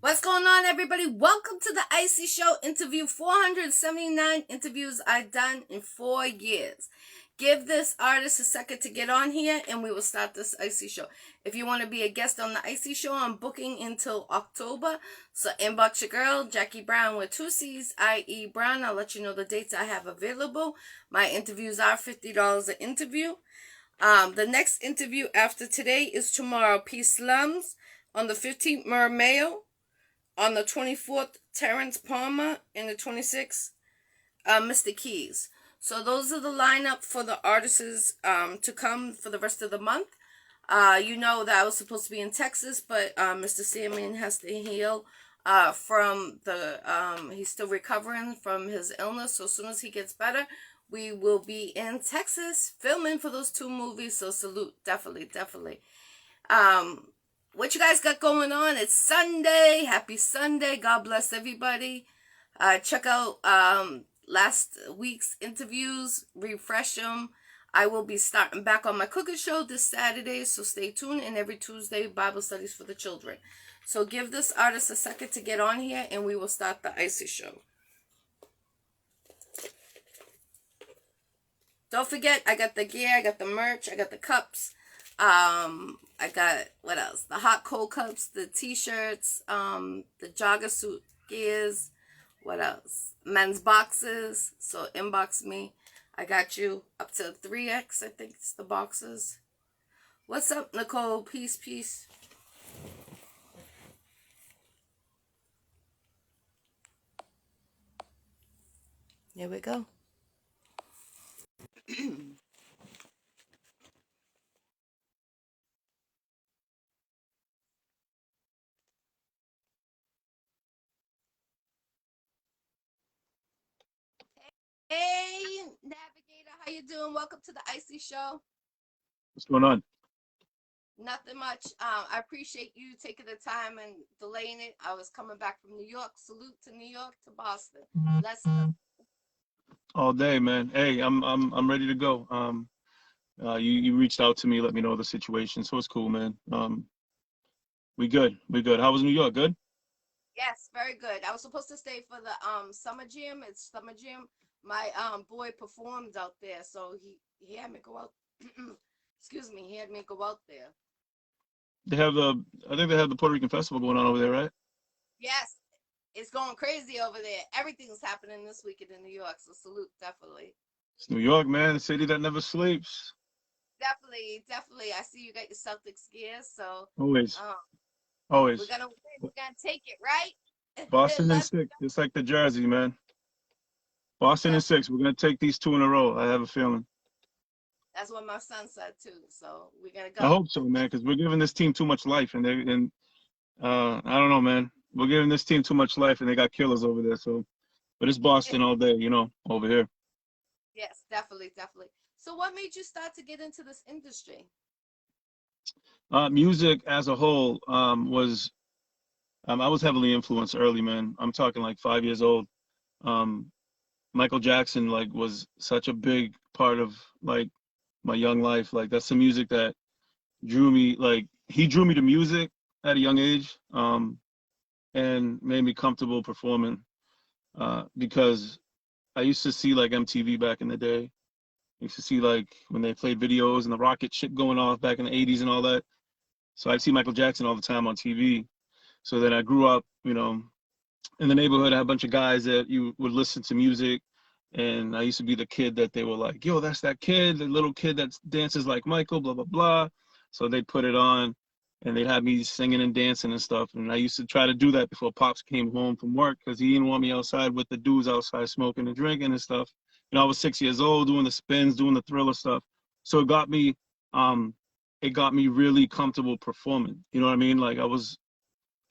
What's going on, everybody? Welcome to the Iccy Showw interview. 479 interviews I've done in 4 years. Give this artist a second to get on here and we will start this Iccy Showw. If you want to be a guest on the Iccy Showw, I'm booking until October. So inbox your girl, Jackie Brown with 2 C's, I.E. Brown. I'll let you know the dates I have available. My interviews are $50 an interview. The next interview after today is tomorrow. Peace Slums on the 15th, Mermail. On the 24th, Terrence Palmer, and the 26th, Mr. Keys. So those are the lineup for the artists to come for the rest of the month. You know that I was supposed to be in Texas, but Mr. Salmon has to heal from the, he's still recovering from his illness. So as soon as he gets better, we will be in Texas filming for those 2 movies. So salute, definitely. What you guys got going on? It's Sunday. Happy Sunday. God bless everybody. Check out last week's interviews. Refresh them. I will be starting back on my cooking show this Saturday, so stay tuned. And every Tuesday, Bible studies for the children. So give this artist a second to get on here, and we will start the Iccy Showw. Don't forget, I got the gear, I got the merch, I got the cups. I got, what else? The hot cold cups, the t-shirts, the jogger suit gears. What else? Men's boxes. So inbox me. I got you up to 3X, I think it's the boxes. What's up, Nicole? Peace. Here we go. Hey, Navigator, how you doing? Welcome to the Iccy Showw. What's going on? Nothing much. I appreciate you taking the time and delaying it. I was coming back from New York. Salute to New York, to Boston. Let's go. All day, man. Hey, I'm ready to go. You reached out to me, let me know the situation, so it's cool, man. We good. How was New York? Good? Yes, very good. I was supposed to stay for the summer jam. It's summer jam. My boy performed out there, so he had me go out. Excuse me, he had me go out there. I think they have the Puerto Rican festival going on over there, right? Yes, it's going crazy over there. Everything's happening this weekend in New York, so salute, definitely. It's New York, man, the city that never sleeps. Definitely. I see you got your Celtics gear, so Always, um, we're always. gonna win. We're gonna take it, right? Boston and Let's. 6. It's like the Jersey, man. Boston and Definitely. 6. We're gonna take these 2 in a row. I have a feeling. That's what my son said too. So we're gonna I go. hope so, man, because we're giving this team too much life, and I don't know, man. We're giving this team too much life, and they got killers over there. So, but it's Boston all day, over here. Yes, definitely. So what made you start to get into this industry? Music as a whole was I was heavily influenced early, man. I'm talking like 5 years old. Um, Michael Jackson like was such a big part of like my young life. Like that's the music that drew me. Like he drew me to music at a young age, and made me comfortable performing. Because I used to see like MTV back in the day. I used to see like when they played videos and the rocket ship going off back in the 80s and all that. So I'd see Michael Jackson all the time on TV. So then I grew up, in the neighborhood. I had a bunch of guys that you would listen to music. And I used to be the kid that they were like, yo, that's that kid, the little kid that dances like Michael, blah, blah, blah. So they'd put it on and they'd have me singing and dancing and stuff. And I used to try to do that before Pops came home from work because he didn't want me outside with the dudes outside smoking and drinking and stuff. I was 6 years old doing the spins, doing the Thriller stuff. So um, it got me really comfortable performing. You know what I mean? Like I was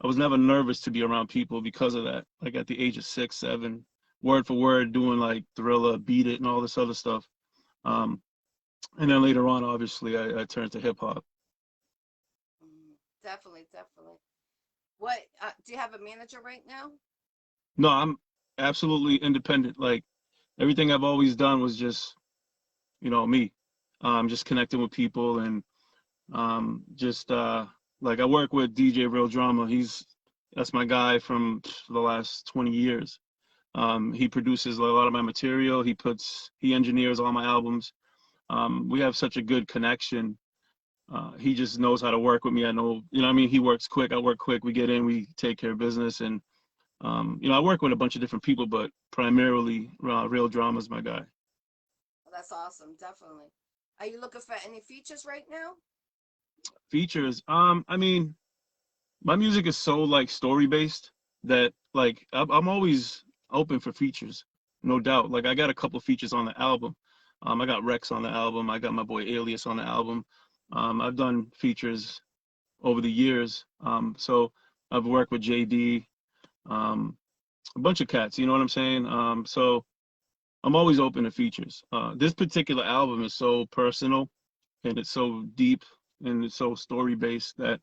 never nervous to be around people because of that. Like at the age of 6, 7, word for word, doing like Thriller, Beat It, and all this other stuff. Um, and then later on, obviously, I turned to hip hop. Definitely. What do you have a manager right now? No, I'm absolutely independent. Like everything I've always done was just, me. Just connecting with people and just like I work with DJ Real Drama. He's That's my guy from the last 20 years. He produces a lot of my material. He engineers all my albums. We have such a good connection. He just knows how to work with me. I know, you know what I mean? He works quick. I work quick. We get in, we take care of business. And, you know, I work with a bunch of different people, but primarily Real Drama is my guy. Well, that's awesome. Definitely. Are you looking for any features right now? Features. I mean, my music is so like story based that like I'm always open for features, no doubt. Like I got a couple features on the album. I got Rex on the album. I got my boy Alias on the album. I've done features over the years. So I've worked with JD, um, a bunch of cats. You know what I'm saying? So I'm always open to features. This particular album is so personal and it's so deep and it's so story based that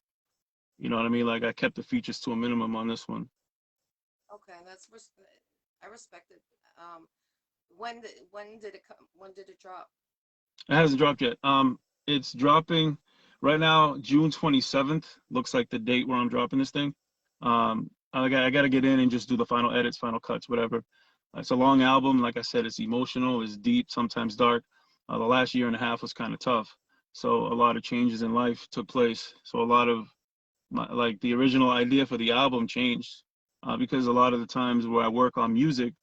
you know what I mean. Like I kept the features to a minimum on this one. Okay, I respect it. When did it come? When did it drop? It hasn't dropped yet. It's dropping right now, June 27th. Looks like the date where I'm dropping this thing. I got to get in and just do the final edits, final cuts, whatever. It's a long album. Like I said, it's emotional, it's deep, sometimes dark. The last year and a half was kind of tough. So a lot of changes in life took place. So a lot of like the original idea for the album changed because a lot of the times where I work on music,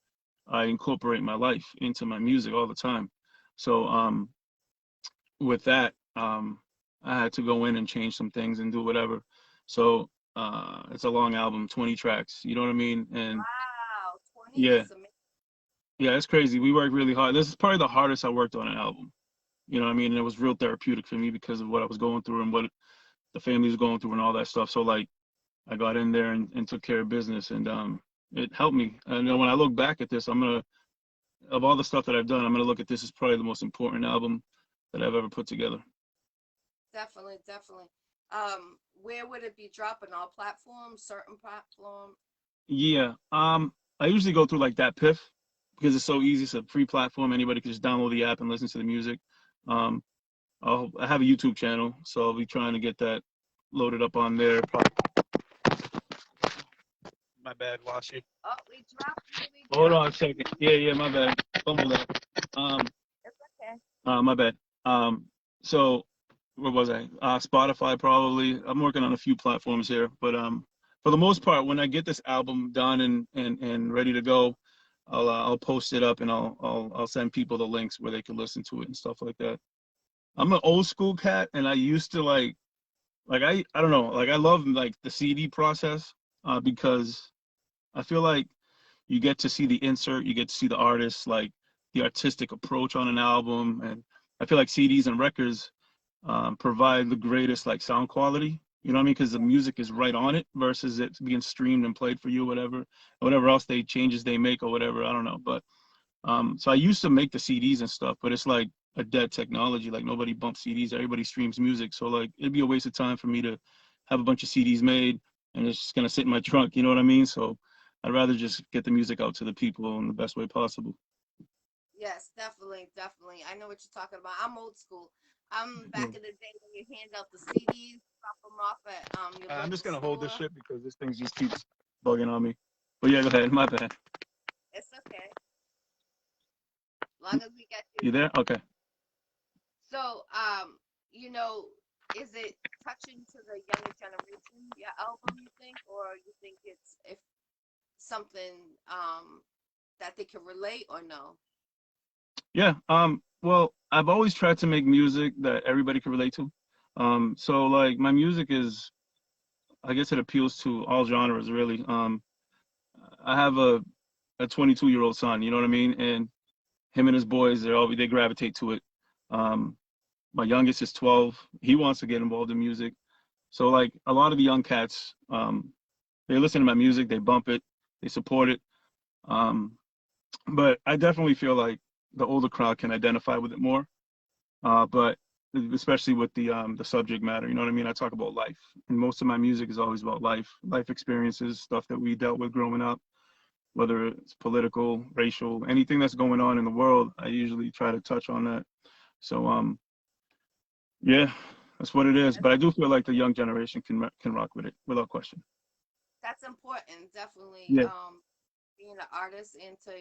I incorporate my life into my music all the time. So with that, I had to go in and change some things and do whatever. So it's a long album, 20 tracks. You know what I mean? And Wow, 20 yeah, is amazing. yeah, it's crazy. We worked really hard. This is probably the hardest I worked on an album. You know what I mean? And it was real therapeutic for me because of what I was going through and what the family was going through and all that stuff. So like I got in there and took care of business and it helped me. And when I look back at this, of all the stuff that I've done, I'm gonna look at this as probably the most important album that I've ever put together. Definitely, definitely. Where would it be dropping? All platforms, certain platform? Yeah. I usually go through like that Piff because it's so easy. It's a free platform. Anybody can just download the app and listen to the music. Um, I have a YouTube channel, so I'll be trying to get that loaded up on there. Probably. My bad, Washi. Oh, we dropped you. We Hold on dropped a second. you. Yeah, my bad. Fumble that. Um, It's okay. my bad. So where was I? Spotify probably. I'm working on a few platforms here, but for the most part, when I get this album done and ready to go, I'll post it up and I'll send people the links where they can listen to it and stuff like that. I'm an old school cat, and I used to like I don't know, like I love like the CD process because I feel like you get to see the insert, you get to see the artist, like the artistic approach on an album, and I feel like CDs and records provide the greatest like sound quality. You know what I mean? Because the music is right on it versus it being streamed and played for you, whatever else they changes they make or whatever. I don't know, but so I used to make the CDs and stuff, but it's like a dead technology. Like nobody bumps CDs, everybody streams music. So like it'd be a waste of time for me to have a bunch of CDs made and it's just gonna sit in my trunk. You know what I mean? So I'd rather just get the music out to the people in the best way possible. Yes, definitely, definitely. I know what you're talking about. I'm old school. I'm Yeah. back in the day when you hand out the CDs, drop them off at your I'm local just gonna hold this store. shit because this thing just keeps bugging on me. But yeah, go ahead. My bad. It's okay, long as we get you. You there? Okay. So, you know, is it touching to the younger generation, your album, you think, or you think it's if something that they can relate or no? Yeah. Well, I've always tried to make music that everybody can relate to. So like my music is, I guess it appeals to all genres really. I have a 22-year-old son, you know what I mean? And him and his boys, they gravitate to it. Um, my youngest is 12. He wants to get involved in music. So like a lot of the young cats, they listen to my music, they bump it, they support it. Um, but I definitely feel like the older crowd can identify with it more. But especially with the subject matter, you know what I mean? I talk about life, and most of my music is always about life experiences, stuff that we dealt with growing up, whether it's political, racial, anything that's going on in the world. I usually try to touch on that. So yeah, that's what it is. But I do feel like the young generation can rock with it without question. That's important, definitely. Yeah. Being an artist and to,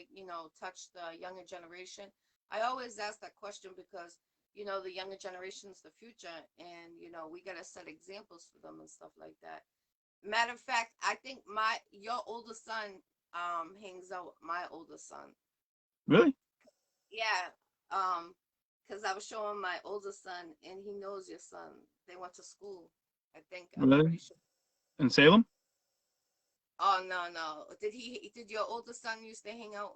touch the younger generation. I always ask that question because, the younger generation is the future, and we gotta set examples for them and stuff like that. Matter of fact, I think your older son hangs out with my older son. Really? Yeah. Because I was showing my older son and he knows your son. They went to school. I'm Really? pretty sure. In Salem? Oh no, no. Did your older son used to hang out?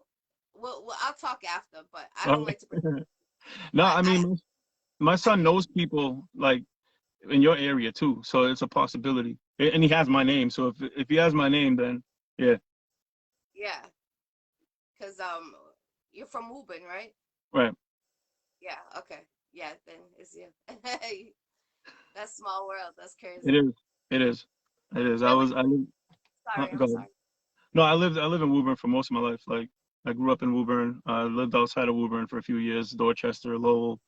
Well, I'll talk after, but I don't Oh. like to bring. No, But I mean, my I son knows people like in your area too, so it's a possibility. And he has my name, so if he has my name, then yeah, yeah, because you're from Woburn, right? right. Yeah, okay, yeah. Then it's you. That's small world. That's It crazy. is. It is. It is. Where were I live, Sorry, go I'm ahead. sorry. No, I live in Woburn for most of my life. Like I grew up in Woburn. I lived outside of Woburn for a few years, Dorchester, Lowell,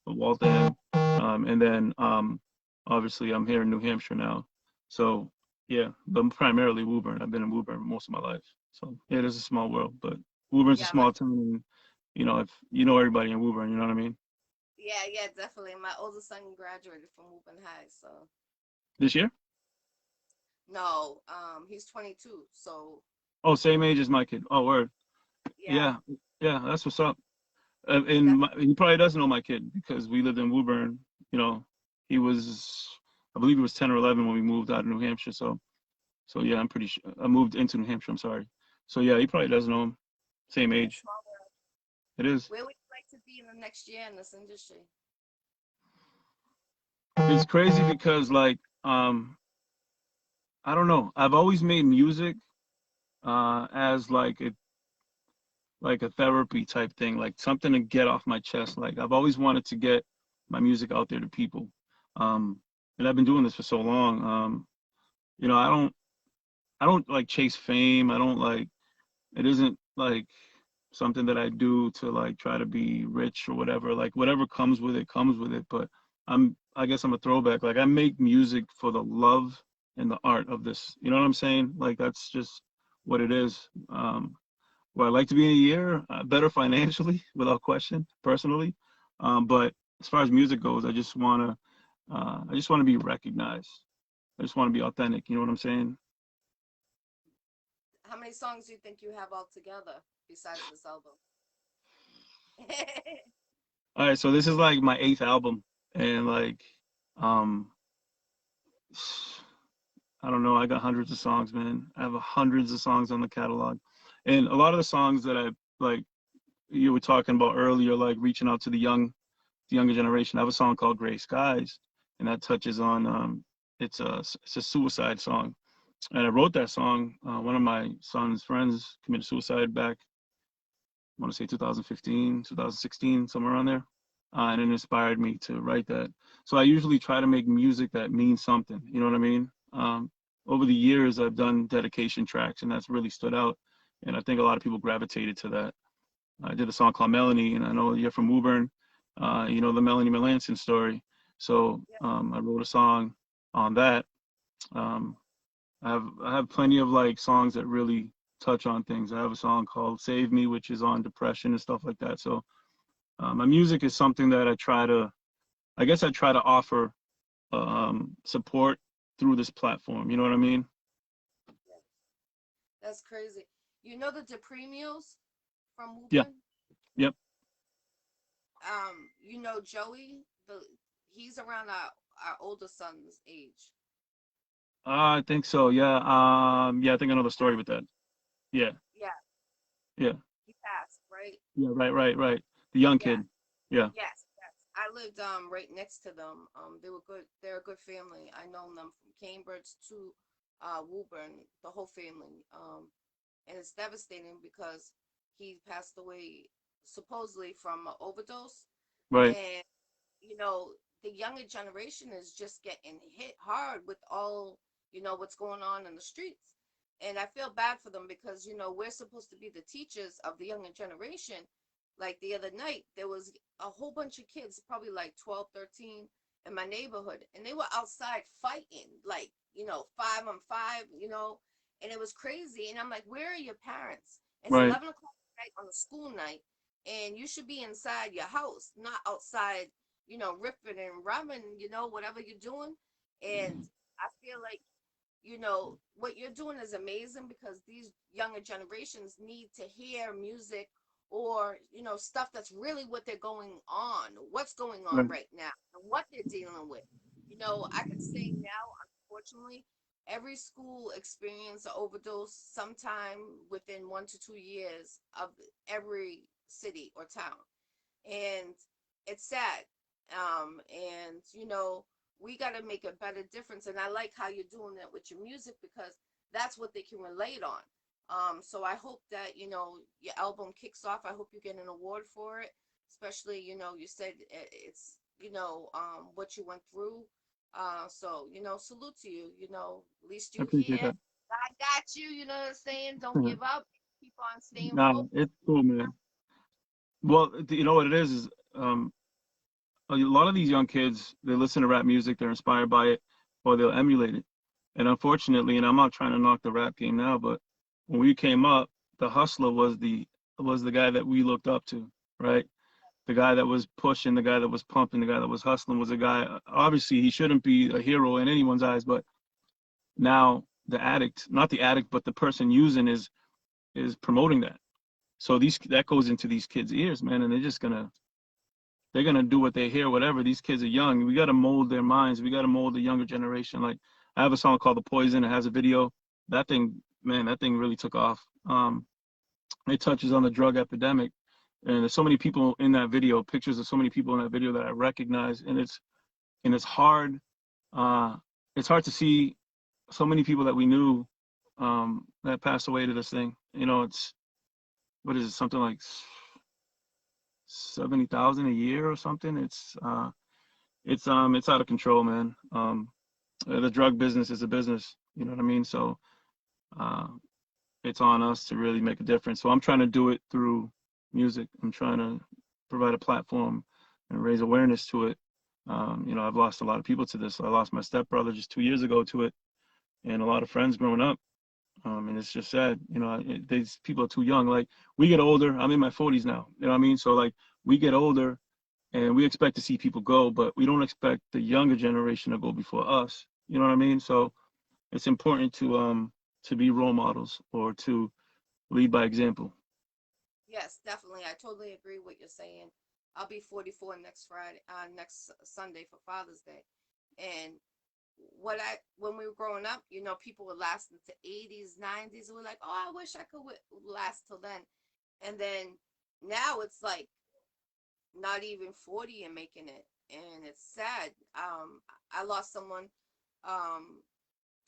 Waltham, and then obviously I'm here in New Hampshire now. So yeah, but primarily Woburn. I've been in Woburn most of my life. So yeah, it is a small world, but Woburn's a Yeah, my small town, and if you know everybody in Woburn, you know what I mean. yeah, yeah, definitely. My older son graduated from Woburn High, so This year? no, he's 22, so Oh, same age as my kid. Oh, word. yeah, Yeah, yeah, that's what's up. that He probably doesn't know my kid because we lived in Woburn. You know, he was, I believe he was 10 or 11 when we moved out of New Hampshire. So yeah, I'm pretty sure I moved into New Hampshire. I'm sorry. So yeah, he probably doesn't know him. Same yeah, age. small world. It is. Where would you like to be in the next year in this industry? It's crazy because like, I don't know. I've always made music as like a therapy type thing, like something to get off my chest. Like I've always wanted to get my music out there to people. Um, and I've been doing this for so long. You know, I don't like chase fame. I don't like it isn't like something that I do to like try to be rich or whatever. Like whatever comes with it comes with it. But I guess I'm a throwback. Like I make music for the love and the art of this. You know what I'm saying? Like that's just what it is. Where I like to be in a year, better financially, without question, personally. But as far as music goes, I just want to be recognized. I just want to be authentic. You know what I'm saying? How many songs do you think you have all together besides this album? All right, so this is like my eighth album, and like, um, I don't know, I got hundreds of songs, man. I have hundreds of songs on the catalog, and a lot of the songs that I like, you were talking about earlier, like reaching out to the younger generation. I have a song called Gray Skies, and that touches on it's a suicide song, and I wrote that song. One of my son's friends committed suicide back, I want to say 2015, 2016, somewhere around there, and it inspired me to write that. So I usually try to make music that means something. You know what I mean? Over the years, I've done dedication tracks, and that's really stood out. And I think a lot of people gravitated to that. I did a song called Melanie, and I know you're from Woburn. You know the Melanie Melanson story. So Yeah, I wrote a song on that. Um, I have plenty of like songs that really touch on things. I have a song called Save Me, which is on depression and stuff like that. So my music is something that I guess I try to offer support through this platform. You know what I mean? yeah. That's crazy. You know the DePremios from Yeah. Woburn? Yep. You know Joey? He's around our older son's age. I think so. Yeah. Yeah. I think I know the story with that. Yeah. Yeah, Yeah. he passed, right? Yeah. Right. Right. Right. The young Yeah. kid. Yeah. Yes, yes. I lived right next to them. They were good. They're a good family. I known them from Cambridge to Woburn, the whole family. And it's devastating because he passed away supposedly from an overdose. Right. And the younger generation is just getting hit hard with all, what's going on in the streets. And I feel bad for them because, we're supposed to be the teachers of the younger generation. Like the other night, there was a whole bunch of kids, probably like 12, 13, in my neighborhood, and they were outside fighting, like, 5 on 5, And it was crazy. And I'm like, where are your parents? It's Right. 11 o'clock at night on a school night, and you should be inside your house, not outside, ripping and rubbing, whatever you're doing. And I feel like, what you're doing is amazing because these younger generations need to hear music or, stuff that's really what they're going on, what's going on Right. right now, and what they're dealing with. I could say now, unfortunately, every school experienced an overdose sometime within 1 to 2 years of every city or town. And it's sad. And we got to make a better difference. And I like how you're doing that with your music because that's what they can relate on. So I hope that your album kicks off. I hope you get an award for it, especially you said it's what you went through. So salute to you. At least I you appreciate here. that. I got you. You know what I'm saying? Don't give up. Keep on staying Nah, focused. it's cool, man. Well, you know what it is a lot of these young kids, they listen to rap music, they're inspired by it, or they'll emulate it. And unfortunately, and I'm not trying to knock the rap game now, but when we came up, the hustler was the guy that we looked up to, right? The guy that was pushing, the guy that was pumping, the guy that was hustling was a guy. Obviously, he shouldn't be a hero in anyone's eyes, but now the addict, not the addict, but the person using is promoting that. So these that goes into these kids' ears, man, and they're gonna do what they hear, whatever. These kids are young. We gotta mold their minds. We gotta mold the younger generation. Like I have a song called "The Poison." It has a video. That thing, man, that thing really took off. It touches on the drug epidemic, and there's so many people in that video. Pictures of so many people in that video that I recognize, and it's hard. Uh, it's hard to see so many people that we knew that passed away to this thing. It's what is it? Something like 70,000 a year or something. It's out of control, man. The drug business is a business, you know what I mean? So uh, it's on us to really make a difference. So I'm trying to do it through music. I'm trying to provide a platform and raise awareness to it. I've lost a lot of people to this. I lost my stepbrother just 2 years ago to it, and a lot of friends growing up. And it's just sad, these people are too young. Like we get older. I'm in my 40s now. You know what I mean? So like we get older, and we expect to see people go, but we don't expect the younger generation to go before us. You know what I mean? So it's important to be role models or to lead by example. Yes, definitely. I totally agree with what you're saying. I'll be 44 next Sunday for Father's Day. And when we were growing up, people would last into 80s, 90s. And we're like, oh, I wish I could last till then. And then now it's like not even 40 and making it. And it's sad. I lost someone um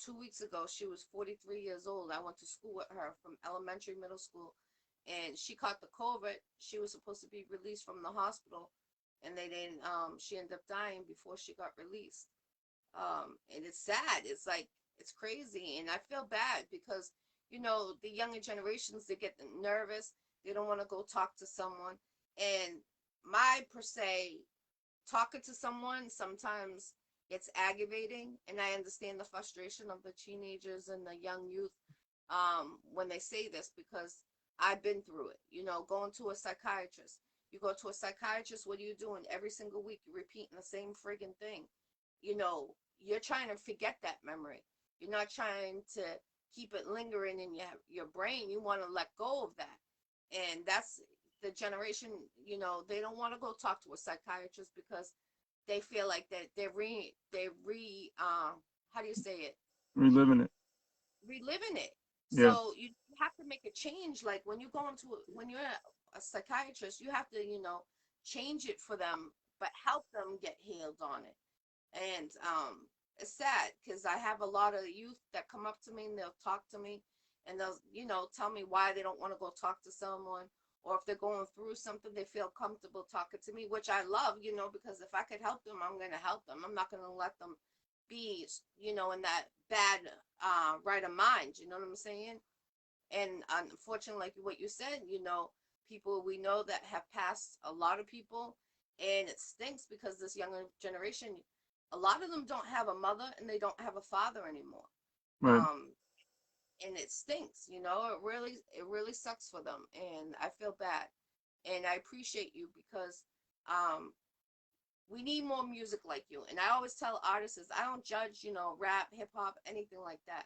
2 weeks ago. She was 43 years old. I went to school with her from elementary, middle school, and she caught the COVID. She was supposed to be released from the hospital, and they didn't. She ended up dying before she got released. And it's sad. It's like it's crazy, and I feel bad because the younger generations, they get nervous. They don't want to go talk to someone, and my per se talking to someone sometimes it's aggravating, and I understand the frustration of the teenagers and the young youth when they say this because I've been through it. Going to a psychiatrist. You go to a psychiatrist, what are you doing? Every single week you're repeating the same friggin' thing. You're trying to forget that memory. You're not trying to keep it lingering in your brain. You want to let go of that. And that's the generation, they don't want to go talk to a psychiatrist because they feel like that how do you say it, Reliving it. reliving it. Yeah. So you have to make a change. Like when you're a psychiatrist, you have to change it for them, but help them get healed on it. And it's sad because I have a lot of youth that come up to me and they'll talk to me, and they'll tell me why they don't want to go talk to someone, or if they're going through something, they feel comfortable talking to me, which I love, because if I could help them, I'm going to help them. I'm not going to let them be in that bad right of mind. You know what I'm saying? And unfortunately, like what you said, people we know that have passed, a lot of people, and it stinks because this younger generation, a lot of them don't have a mother and they don't have a father anymore. Right. um and it stinks, you know. It really sucks for them, and I feel bad. And I appreciate you because um we need more music like you. And I always tell artists, I don't judge, you know, rap, hip hop, anything like that.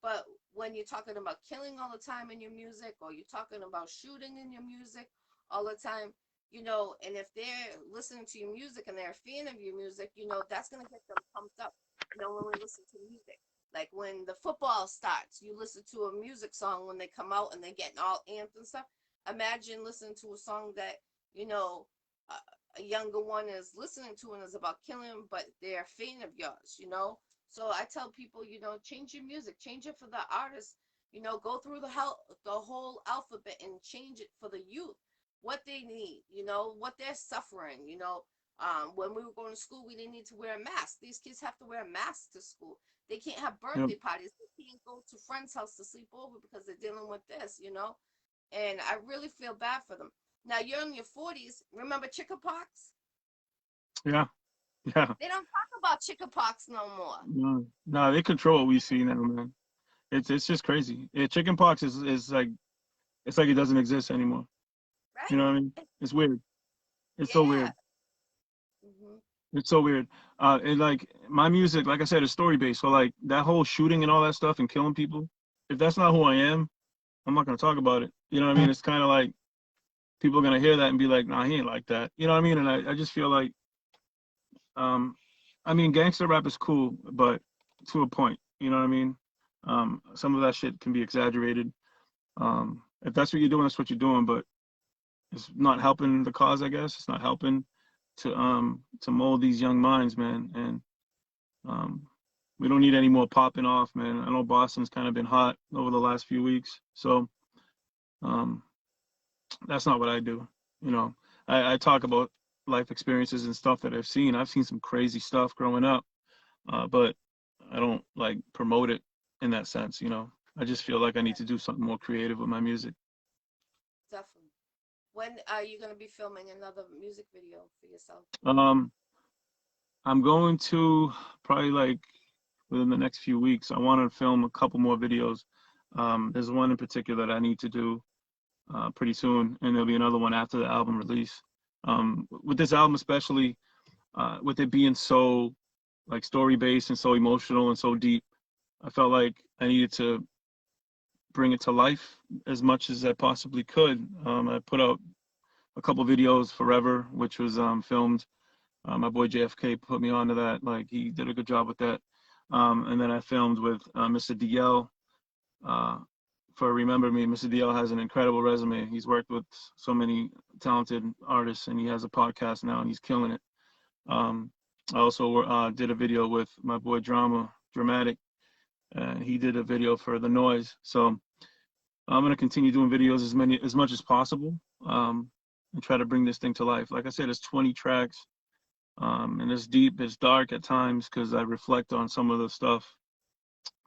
But when you're talking about killing all the time in your music, or you're talking about shooting in your music all the time, you know, and if they're listening to your music and they're a fan of your music, you know, that's gonna get them pumped up. You know, when we listen to music, like when the football starts, you listen to a music song when they come out and they're getting all amped and stuff. Imagine listening to a song that, you know, a younger one is listening to and is about killing, but they're a fan of yours, you know? So I tell people, you know, change your music, change it for the artists, you know, go through the whole alphabet and change it for the youth, what they need, you know, what they're suffering, you know. When we were going to school, we didn't need to wear a mask. These kids have to wear a mask to school. They can't have Yep. birthday parties. They can't go to friends' house to sleep over because they're dealing with this, you know. And I really feel bad for them. Now you're in your 40s. Remember chickenpox? Yeah. Yeah. They don't talk about chickenpox no more, No, no, they control what we see now, man. It's just crazy. Yeah, chicken pox is like it's like it doesn't exist anymore. You right? know what I mean? It's weird. It's so Yeah. weird. Hmm. It's so weird. And like my music, like I said, is story based. So like that whole shooting and all that stuff and killing people, if that's not who I am, I'm not gonna talk about it. You know what I mean? It's kind of like people are gonna hear that and be like, nah, he ain't like that. You know what I mean? And I just feel like, um, I mean, gangster rap is cool, but to a point. You know what I mean? Some of that shit can be exaggerated. If that's what you're doing, that's what you're doing. But it's not helping the cause, I guess. It's not helping to mold these young minds, man. And um, we don't need any more popping off, man. I know Boston's kind of been hot over the last few weeks, so um, that's not what I do. You know, I talk about life experiences and stuff that I've seen. I've seen some crazy stuff growing up, but I don't like promote it in that sense. You know, I just feel like I need Yeah, to do something more creative with my music. definitely. When are you gonna be filming another music video for yourself? Um, I'm going to probably like within the next few weeks. I want to film a couple more videos. There's one in particular that I need to do pretty soon, and there'll be another one after the album release. With this album, especially with it being so like story based and so emotional and so deep, I felt like I needed to bring it to life as much as I possibly could. I put out a couple videos, Forever, which was filmed. My boy JFK put me onto that. Like he did a good job with that. And then I filmed with Mr. DL uh, for Remember Me. Mr. DL has an incredible resume. He's worked with so many talented artists, and he has a podcast now, and he's killing it. Um, I also did a video with my boy Dramatic, and he did a video for The Noise. So I'm gonna continue doing videos as much as possible, and try to bring this thing to life. Like I said, it's 20 tracks, and it's deep, it's dark at times because I reflect on some of the stuff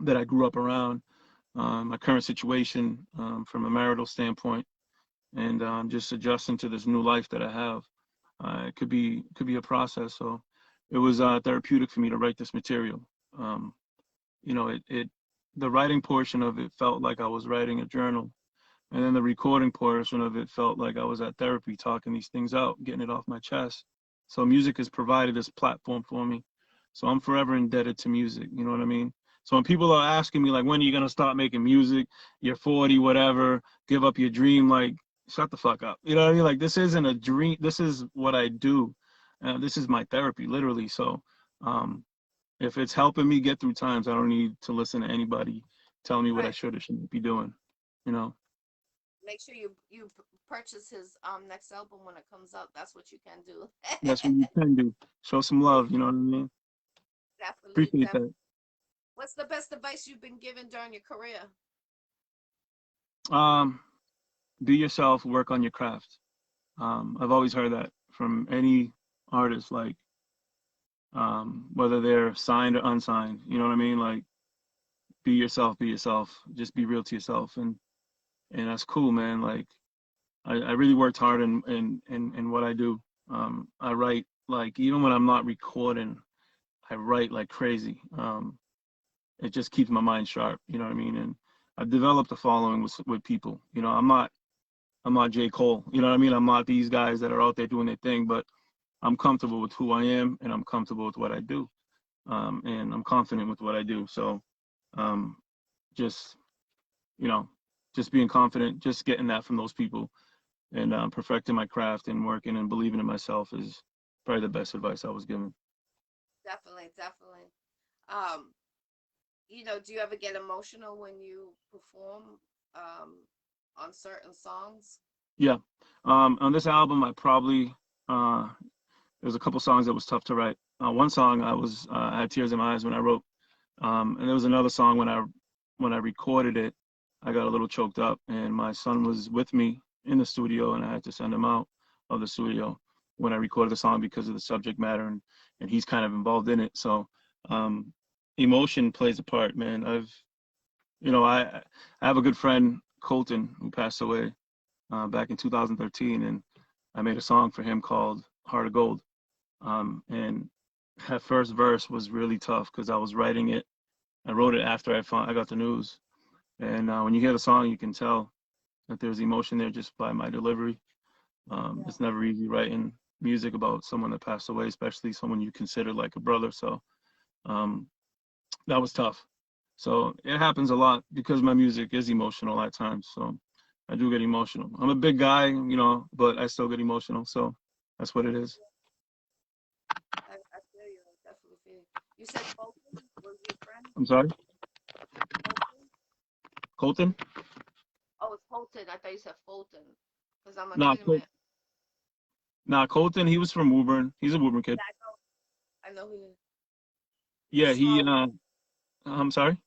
that I grew up around, my current situation from a marital standpoint, and just adjusting to this new life that I have. It could be a process. So it was therapeutic for me to write this material. Um, you know, the writing portion of it felt like I was writing a journal, and then the recording portion of it felt like I was at therapy, talking these things out, getting it off my chest. So music has provided this platform for me. So I'm forever indebted to music. You know what I mean? So when people are asking me like, when are you gonna stop making music? You're 40, whatever. Give up your dream. Like, shut the fuck up. You know what I mean? Like, this isn't a dream. This is what I do. This is my therapy, literally. So um, if it's helping me get through times, I don't need to listen to anybody telling me what I Right. should or shouldn't be doing. You know. Make sure you purchase his next album when it comes out. That's what you can do. That's what you can do. Show some love. You know what I mean? Definitely, Appreciate definitely. that. What's the best advice you've been given during your career? Um, be yourself. Work on your craft. I've always heard that from any artist, like whether they're signed or unsigned. You know what I mean? Like, be yourself. Be yourself. Just be real to yourself, and that's cool, man. Like, I really worked hard in what I do. I write like even when I'm not recording, I write like crazy. It just keeps my mind sharp. You know what I mean? And I've developed a following with people. You know, I'm not J. Cole. You know what I mean? I'm not these guys that are out there doing their thing, but I'm comfortable with who I am and I'm comfortable with what I do. And I'm confident with what I do. So um, just, you know, just being confident, just getting that from those people and perfecting my craft and working and believing in myself is probably the best advice I was given. Definitely, definitely. Um, do you ever get emotional when you perform um on certain songs? Yeah. On this album, I probably, there's a couple songs that was tough to write. One song I had tears in my eyes when I wrote. And there was another song when I recorded it, I got a little choked up, and my son was with me in the studio, and I had to send him out of the studio when I recorded the song because of the subject matter, and he's kind of involved in it. So um, emotion plays a part, man. I have a good friend, Colton, who passed away back in 2013, and I made a song for him called Heart of Gold. And that first verse was really tough because I was writing it. I wrote it after I got the news, and when you hear the song, you can tell that there's emotion there just by my delivery. Yeah. It's never easy writing music about someone that passed away, especially someone you consider like a brother. So um, that was tough. So it happens a lot because my music is emotional at times. So I do get emotional. I'm a big guy, but I still get emotional. So that's what it is. I feel you. I definitely feel you. You said Fulton was your friend? I'm sorry, Fulton? Colton. Oh, it's Fulton. I thought you said Fulton. Because I'm like, Nah, wait a minute. Colton. He was from Woburn. He's a Woburn kid. Yeah, I know who you. Yeah, he. Small. I'm sorry.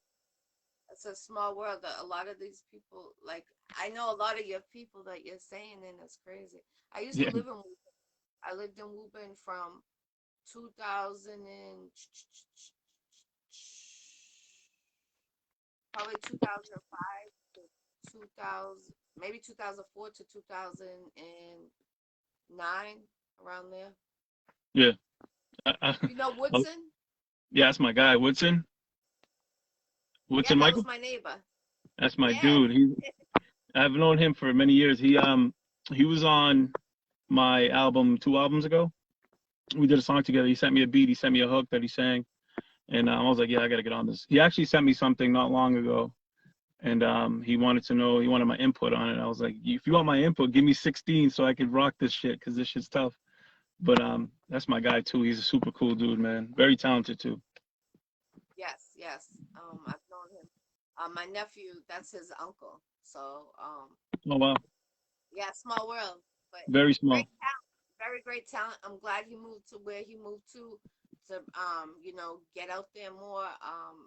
It's a small world. That a lot of these people, like, I know a lot of your people that you're saying, and it's crazy. I used to Yeah, live in Woburn. I lived in Woburn from 2000 and probably 2005 to 2000, maybe 2004 to 2009, around there. yeah. You know Oh, Woodson? yeah, that's my guy, Woodson. Yeah, Woodson that was Michael. my neighbor. That's my Yeah. dude. I've known him for many years. He was on my album 2 albums ago. We did a song together. He sent me a beat. He sent me a hook that he sang, and I was like, yeah, I got to get on this. He actually sent me something not long ago, and he wanted to know. He wanted my input on it. I was like, if you want my input, give me 16 so I could rock this shit because this shit's tough. But that's my guy too. He's a super cool dude, man. Very talented too. Yes, yes. I've known him. My nephew, that's his uncle. So, Oh wow, yeah, small world, but very small. great talent, very great talent. I'm glad he moved to where he moved to get out there more.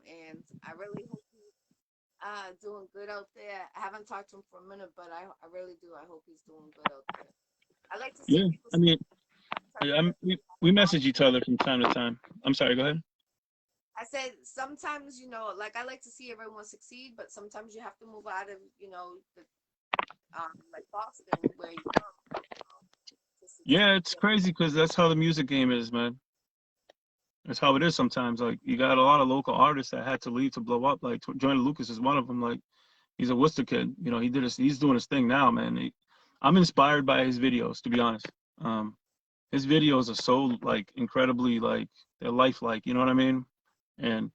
And I really hope he's doing good out there. I haven't talked to him for a minute, but I really do. I hope he's doing good out there. I like to see Yeah, people I mean, sometimes we message each other from time to time. I'm sorry. Go ahead. I said sometimes, like I like to see everyone succeed, but sometimes you have to move out of, the like Boston where you from to Yeah, succeed. it's crazy because that's how the music game is, man. That's how it is sometimes. Like you got a lot of local artists that had to leave to blow up. Like Joyner Lucas is one of them. Like he's a Worcester kid. He's doing his thing now, man. I'm inspired by his videos, to be honest. Um, his videos are so like incredibly like they're lifelike. You know what I mean? And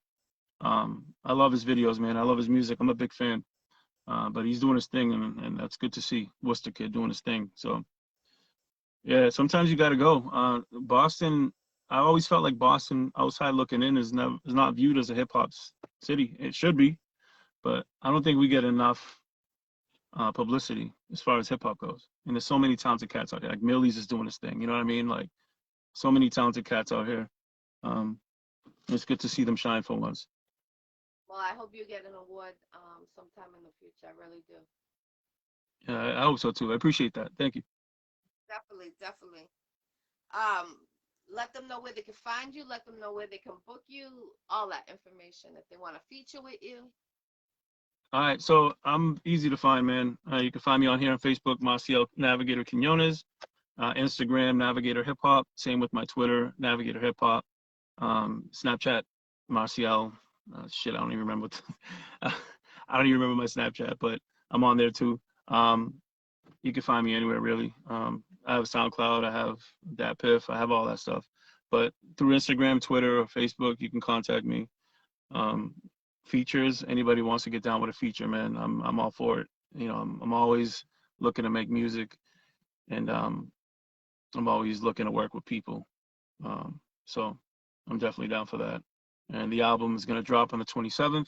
I love his videos, man. I love his music. I'm a big fan. But he's doing his thing, and that's good to see. Worcester kid doing his thing. So yeah, sometimes you got to go. Boston, I always felt like Boston, outside looking in, is not viewed as a hip hop city. It should be, but I don't think we get enough publicity as far as hip hop goes. And there's so many talented cats out here. Like Millie's is doing his thing. You know what I mean? Like so many talented cats out here. Um, it's good to see them shine for once. Well, I hope you get an award sometime in the future. I really do. Yeah, I hope so too. I appreciate that. Thank you. Definitely, definitely. Um, Let them know where they can find you. Let them know where they can book you. All that information if they want to feature with you. All right, so I'm easy to find, man. You can find me on here on Facebook, Marcial Navigator Quinones, Instagram, Navigator Hip Hop. Same with my Twitter, Navigator Hip Hop. Snapchat, Marcial. Shit, I don't even remember. I don't even remember my Snapchat, but I'm on there too. Um, you can find me anywhere really. I have SoundCloud, I have DatPiff, I have all that stuff. But through Instagram, Twitter, or Facebook, you can contact me. Um, Features, anybody wants to get down with a feature, man, I'm all for it. I'm always looking to make music, and I'm always looking to work with people. So I'm definitely down for that. And the album is gonna drop on the 27th.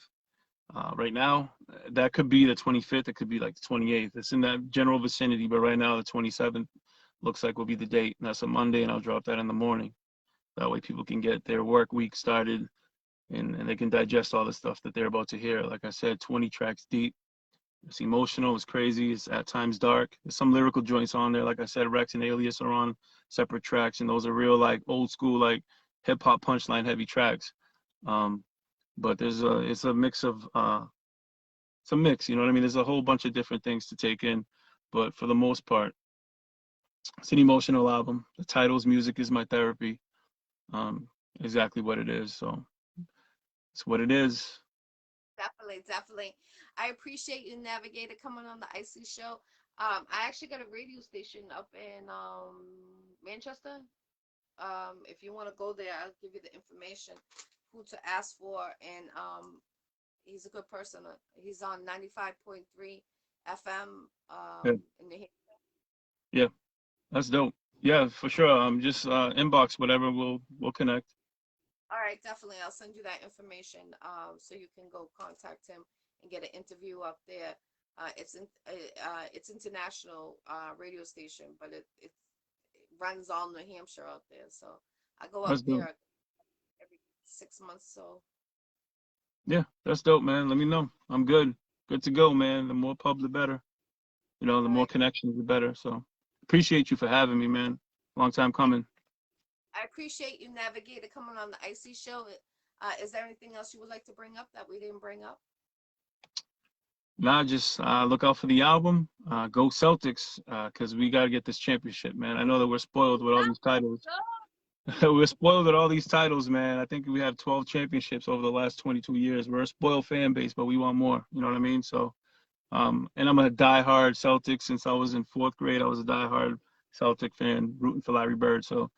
Right now, that could be the 25th. It could be like the 28th. It's in that general vicinity, but right now the 27th looks like will be the date. And that's a Monday, and I'll drop that in the morning. That way people can get their work week started, and they can digest all the stuff that they're about to hear. Like I said, 20 tracks deep. It's emotional, it's crazy, it's at times dark. There's some lyrical joints on there. Like I said, Rex and Alias are on separate tracks, and those are real like old school like hip hop punchline heavy tracks. Um, but it's a mix of it's a mix, you know what I mean? There's a whole bunch of different things to take in, but for the most part, it's an emotional album. The title's Music is My Therapy. Um, exactly what it is. So it's what it is. Definitely, definitely. I appreciate you, Navigator, coming on the Iccy Show. I actually got a radio station up in Manchester. If you want to go there, I'll give you the information who to ask for. And he's a good person. He's on 95.3 FM Yeah, in the. yeah, that's dope. Yeah, for sure. Just inbox whatever. We'll connect. All right, definitely. I'll send you that information so you can go contact him and get an interview up there. It's international radio station, but it runs all New Hampshire out there. So I go up That's dope. there every 6 months. So Yeah, that's dope, man. Let me know. I'm good. Good to go, man. The more pub, the better. The all more right, connections, the better. So appreciate you for having me, man. Long time coming. I appreciate you, Navigator, coming on the Iccy Show. Is there anything else you would like to bring up that we didn't bring up? Nah, just look out for the album. Go Celtics, because we got to get this championship, man. I know that we're spoiled with all these titles. We're spoiled with all these titles, man. I think we have 12 championships over the last 22 years. We're a spoiled fan base, but we want more. You know what I mean? So, and I'm a diehard Celtic since I was in fourth grade. I was a diehard Celtic fan, rooting for Larry Bird. So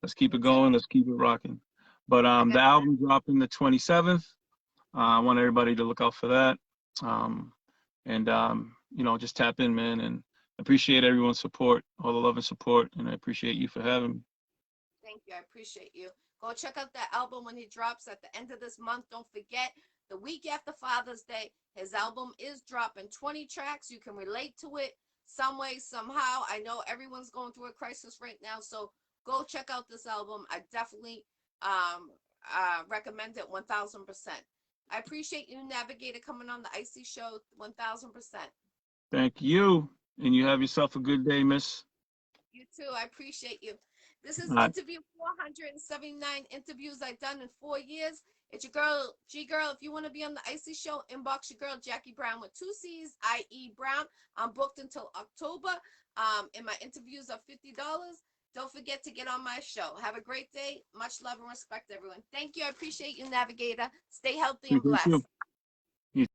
let's keep Me it too. going. Let's keep it rocking. But I the got album dropping the 27th. I want everybody to look out for that. Um, and just tap in, man. And appreciate everyone's support, all the love and support, and I appreciate you for having me. Thank you. I appreciate you. Go check out that album when he drops at the end of this month. Don't forget, the week after Father's Day, his album is dropping 20 tracks. You can relate to it some way, somehow. I know everyone's going through a crisis right now, so go check out this album. I definitely recommend it 1000%. I appreciate you, Navigator, coming on the Iccy Show 1000%. Thank you, and you have yourself a good day, Miss. You too. I appreciate you. This is All right. interview 479 interviews I've done in 4 years. It's your girl, G Girl. If you want to be on the Iccy Show, inbox your girl, Jackie Brown with two C's, I.E. Brown. I'm booked until October. And my interviews are $50. Don't forget to get on my show. Have a great day. Much love and respect, everyone. Thank you. I appreciate you, Navigator. Stay healthy and Appreciate you. blessed. You